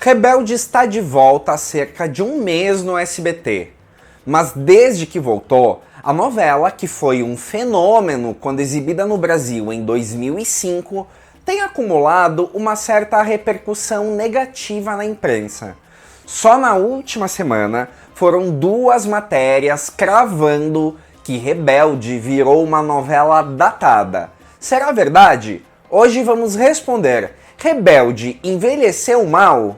Rebelde está de volta há cerca de um mês no SBT. Mas desde que voltou, a novela, que foi um fenômeno quando exibida no Brasil em 2005, tem acumulado uma certa repercussão negativa na imprensa. Só na última semana foram 2 matérias cravando que Rebelde virou uma novela datada. Será verdade? Hoje vamos responder. Rebelde envelheceu mal?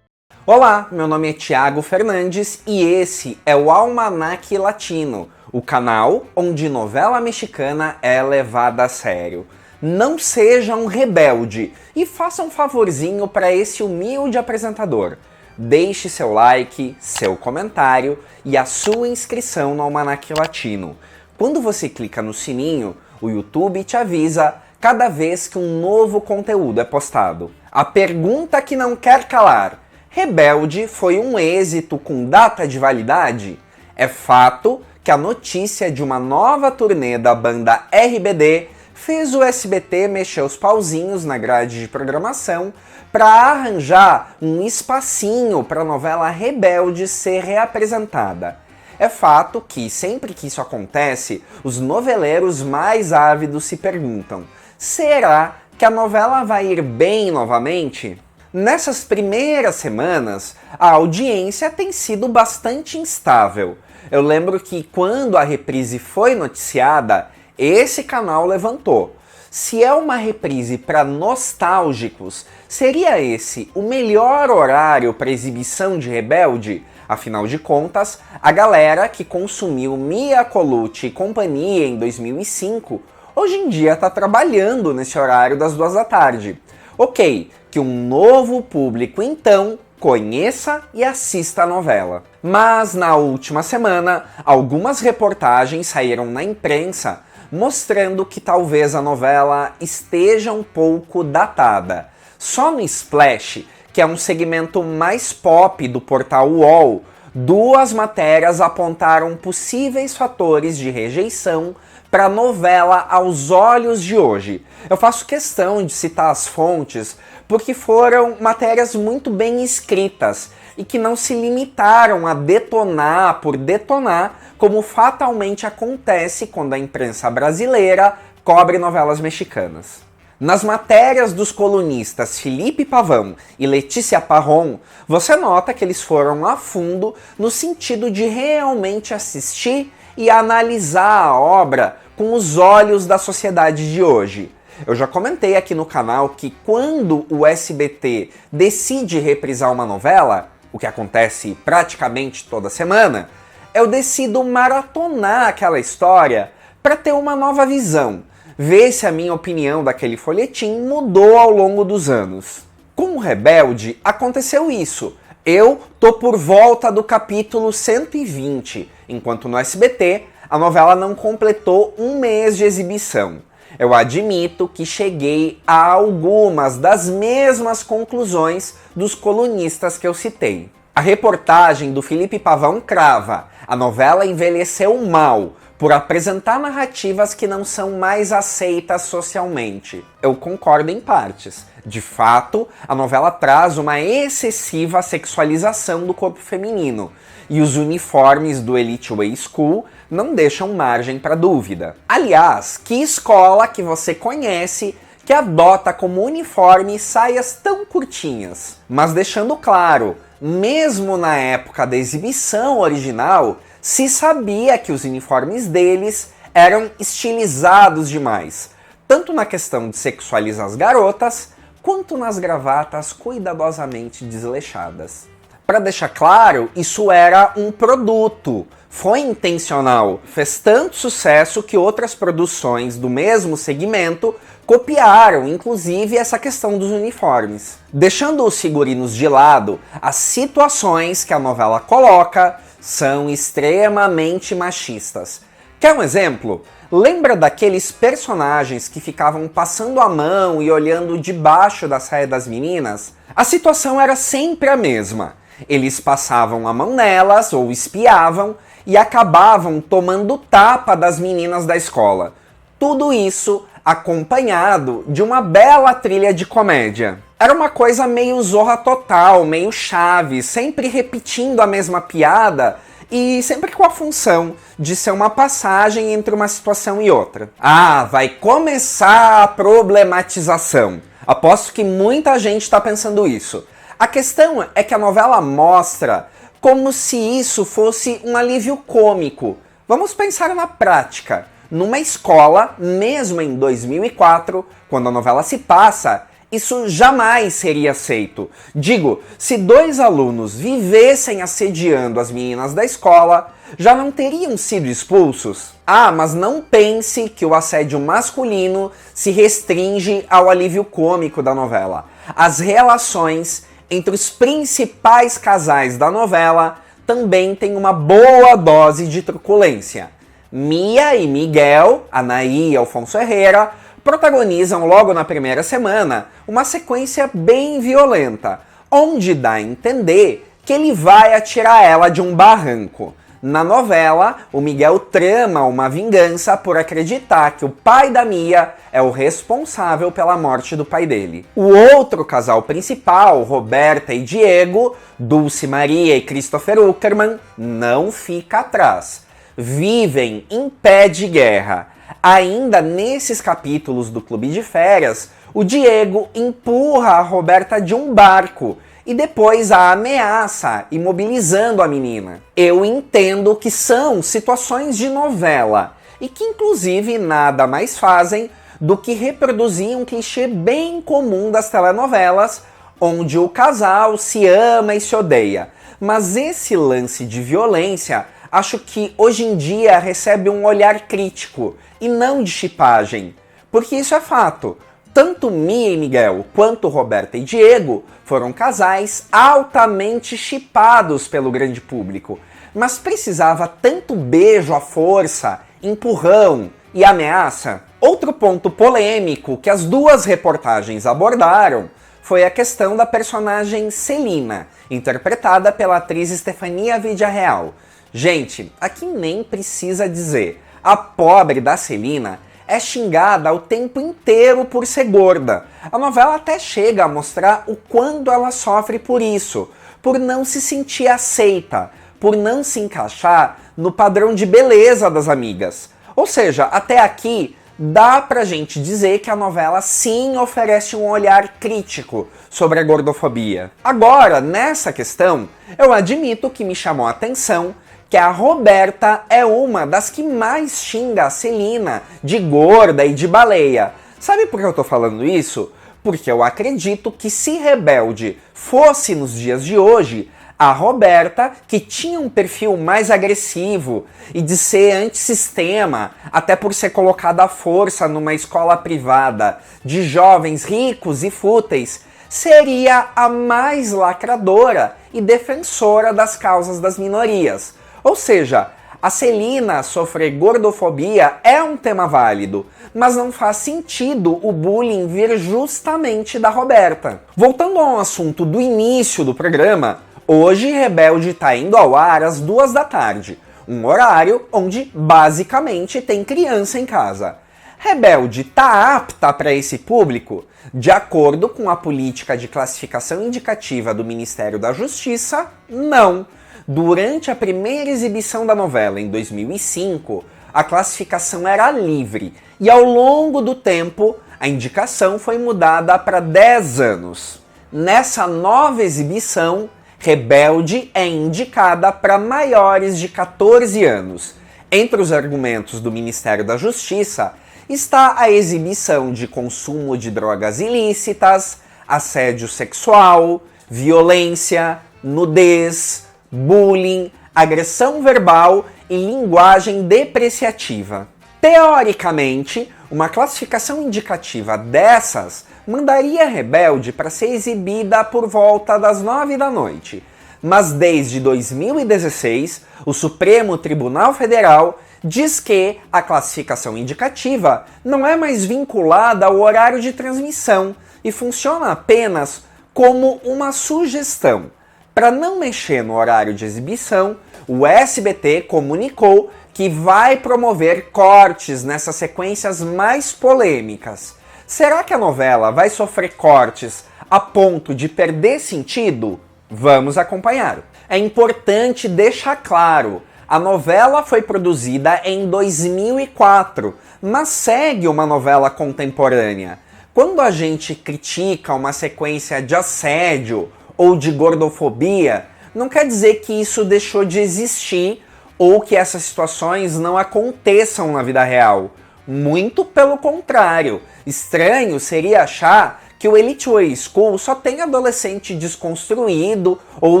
Olá, meu nome é Thiago Fernandes e esse é o Almanac Latino, o canal onde novela mexicana é levada a sério. Não seja um rebelde e faça um favorzinho para esse humilde apresentador. Deixe seu like, seu comentário e a sua inscrição no Almanac Latino. Quando você clica no sininho, o YouTube te avisa cada vez que um novo conteúdo é postado. A pergunta que não quer calar: Rebelde foi um êxito com data de validade? É fato que a notícia de uma nova turnê da banda RBD fez o SBT mexer os pauzinhos na grade de programação para arranjar um espacinho para a novela Rebelde ser reapresentada. É fato que, sempre que isso acontece, os noveleiros mais ávidos se perguntam: será que a novela vai ir bem novamente? Nessas primeiras semanas, a audiência tem sido bastante instável. Eu lembro que quando a reprise foi noticiada, esse canal levantou: se é uma reprise para nostálgicos, seria esse o melhor horário para exibição de Rebelde? Afinal de contas, a galera que consumiu Mia Colucci e companhia em 2005, hoje em dia está trabalhando nesse horário das 2 da tarde. Ok, que um novo público então conheça e assista a novela. Mas na última semana, algumas reportagens saíram na imprensa mostrando que talvez a novela esteja um pouco datada. Só no Splash, que é um segmento mais pop do portal UOL, 2 matérias apontaram possíveis fatores de rejeição para a novela aos olhos de hoje. Eu faço questão de citar as fontes porque foram matérias muito bem escritas e que não se limitaram a detonar por detonar, como fatalmente acontece quando a imprensa brasileira cobre novelas mexicanas. Nas matérias dos colunistas Felipe Pavão e Letícia Parron, você nota que eles foram a fundo no sentido de realmente assistir e analisar a obra com os olhos da sociedade de hoje. Eu já comentei aqui no canal que quando o SBT decide reprisar uma novela, o que acontece praticamente toda semana, eu decido maratonar aquela história para ter uma nova visão, ver se a minha opinião daquele folhetim mudou ao longo dos anos. Com o Rebelde aconteceu isso. Eu tô por volta do capítulo 120, enquanto no SBT a novela não completou um mês de exibição. Eu admito que cheguei a algumas das mesmas conclusões dos colunistas que eu citei. A reportagem do Felipe Pavão crava: a novela envelheceu mal por apresentar narrativas que não são mais aceitas socialmente. Eu concordo em partes. De fato, a novela traz uma excessiva sexualização do corpo feminino, e os uniformes do Elite Way School não deixam margem para dúvida. Aliás, que escola que você conhece que adota como uniforme saias tão curtinhas? Mas deixando claro, mesmo na época da exibição original, se sabia que os uniformes deles eram estilizados demais, tanto na questão de sexualizar as garotas, quanto nas gravatas cuidadosamente desleixadas. Para deixar claro, isso era um produto, foi intencional, fez tanto sucesso que outras produções do mesmo segmento copiaram, inclusive, essa questão dos uniformes. Deixando os figurinos de lado, as situações que a novela coloca são extremamente machistas. Quer um exemplo? Lembra daqueles personagens que ficavam passando a mão e olhando debaixo da saia das meninas? A situação era sempre a mesma. Eles passavam a mão nelas ou espiavam e acabavam tomando tapa das meninas da escola. Tudo isso acompanhado de uma bela trilha de comédia. Era uma coisa meio Zorra Total, meio Chaves, sempre repetindo a mesma piada e sempre com a função de ser uma passagem entre uma situação e outra. Ah, vai começar a problematização. Aposto que muita gente está pensando isso. A questão é que a novela mostra como se isso fosse um alívio cômico. Vamos pensar na prática. Numa escola, mesmo em 2004, quando a novela se passa, isso jamais seria aceito. Digo, se 2 alunos vivessem assediando as meninas da escola, já não teriam sido expulsos? Ah, mas não pense que o assédio masculino se restringe ao alívio cômico da novela. As relações entre os principais casais da novela também têm uma boa dose de truculência. Mia e Miguel, Anaí e Alfonso Herrera, protagonizam logo na primeira semana uma sequência bem violenta, onde dá a entender que ele vai atirar ela de um barranco. Na novela, o Miguel trama uma vingança por acreditar que o pai da Mia é o responsável pela morte do pai dele. O outro casal principal, Roberta e Diego, Dulce Maria e Christopher Uckerman, não fica atrás. Vivem em pé de guerra. Ainda nesses capítulos do Clube de Férias, o Diego empurra a Roberta de um barco e depois a ameaça, imobilizando a menina. Eu entendo que são situações de novela e que inclusive nada mais fazem do que reproduzir um clichê bem comum das telenovelas, onde o casal se ama e se odeia. Mas esse lance de violência, acho que hoje em dia recebe um olhar crítico e não de chipagem, porque isso é fato. Tanto Mia e Miguel quanto Roberta e Diego foram casais altamente chipados pelo grande público, mas precisava tanto beijo à força, empurrão e ameaça? Outro ponto polêmico que as 2 reportagens abordaram foi a questão da personagem Celina, interpretada pela atriz Stefania Vidiarreal. Gente, aqui nem precisa dizer, a pobre da Celina é xingada o tempo inteiro por ser gorda. A novela até chega a mostrar o quanto ela sofre por isso, por não se sentir aceita, por não se encaixar no padrão de beleza das amigas. Ou seja, até aqui dá pra gente dizer que a novela sim oferece um olhar crítico sobre a gordofobia. Agora, nessa questão, eu admito que me chamou a atenção que a Roberta é uma das que mais xinga a Celina de gorda e de baleia. Sabe por que eu tô falando isso? Porque eu acredito que se Rebelde fosse nos dias de hoje, a Roberta, que tinha um perfil mais agressivo e de ser antissistema, até por ser colocada à força numa escola privada de jovens ricos e fúteis, seria a mais lacradora e defensora das causas das minorias. Ou seja, a Celina sofrer gordofobia é um tema válido, mas não faz sentido o bullying vir justamente da Roberta. Voltando ao assunto do início do programa, hoje Rebelde está indo ao ar às 2 da tarde, um horário onde basicamente tem criança em casa. Rebelde está apta para esse público? De acordo com a política de classificação indicativa do Ministério da Justiça, não. Durante a primeira exibição da novela, em 2005, a classificação era livre e ao longo do tempo a indicação foi mudada para 10 anos. Nessa nova exibição, Rebelde é indicada para maiores de 14 anos. Entre os argumentos do Ministério da Justiça está a exibição de consumo de drogas ilícitas, assédio sexual, violência, nudez, bullying, agressão verbal e linguagem depreciativa. Teoricamente, uma classificação indicativa dessas mandaria Rebelde para ser exibida por volta das 9 da noite. Mas desde 2016, o Supremo Tribunal Federal diz que a classificação indicativa não é mais vinculada ao horário de transmissão e funciona apenas como uma sugestão. Para não mexer no horário de exibição, o SBT comunicou que vai promover cortes nessas sequências mais polêmicas. Será que a novela vai sofrer cortes a ponto de perder sentido? Vamos acompanhar. É importante deixar claro, a novela foi produzida em 2004, mas segue uma novela contemporânea. Quando a gente critica uma sequência de assédio ou de gordofobia, não quer dizer que isso deixou de existir ou que essas situações não aconteçam na vida real. Muito pelo contrário. Estranho seria achar que o Elite Way School só tem adolescente desconstruído ou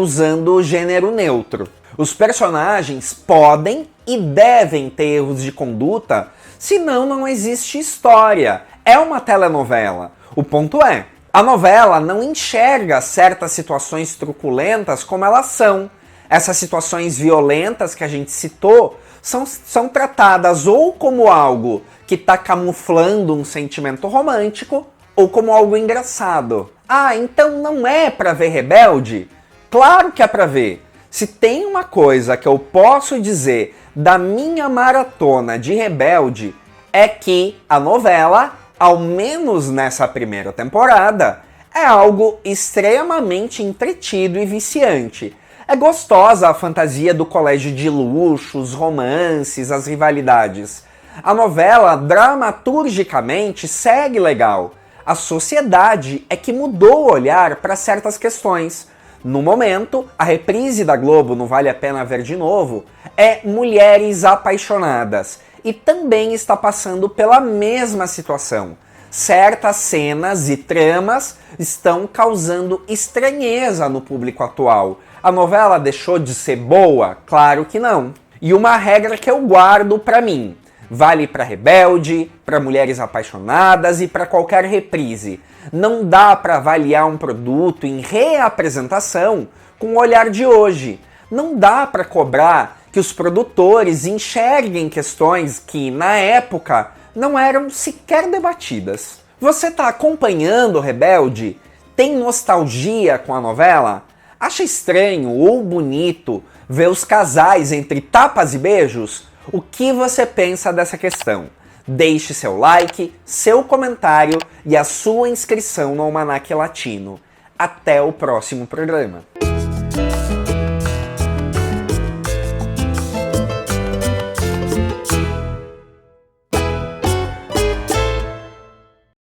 usando o gênero neutro. Os personagens podem e devem ter erros de conduta, senão não existe história. É uma telenovela. O ponto é, a novela não enxerga certas situações truculentas como elas são. Essas situações violentas que a gente citou são tratadas ou como algo que está camuflando um sentimento romântico ou como algo engraçado. Ah, então não é pra ver Rebelde? Claro que é pra ver. Se tem uma coisa que eu posso dizer da minha maratona de Rebelde, é que a novela, ao menos nessa primeira temporada, é algo extremamente entretido e viciante. É gostosa a fantasia do colégio de luxo, os romances, as rivalidades. A novela, dramaturgicamente, segue legal. A sociedade é que mudou o olhar para certas questões. No momento, a reprise da Globo no Vale a Pena Ver de Novo é Mulheres Apaixonadas e também está passando pela mesma situação. Certas cenas e tramas estão causando estranheza no público atual. A novela deixou de ser boa? Claro que não. E uma regra que eu guardo pra mim: vale pra Rebelde, pra Mulheres Apaixonadas e pra qualquer reprise. Não dá pra avaliar um produto em reapresentação com o olhar de hoje. Não dá pra cobrar que os produtores enxerguem questões que, na época, não eram sequer debatidas. Você tá acompanhando Rebelde? Tem nostalgia com a novela? Acha estranho ou bonito ver os casais entre tapas e beijos? O que você pensa dessa questão? Deixe seu like, seu comentário e a sua inscrição no Almanaque Latino. Até o próximo programa.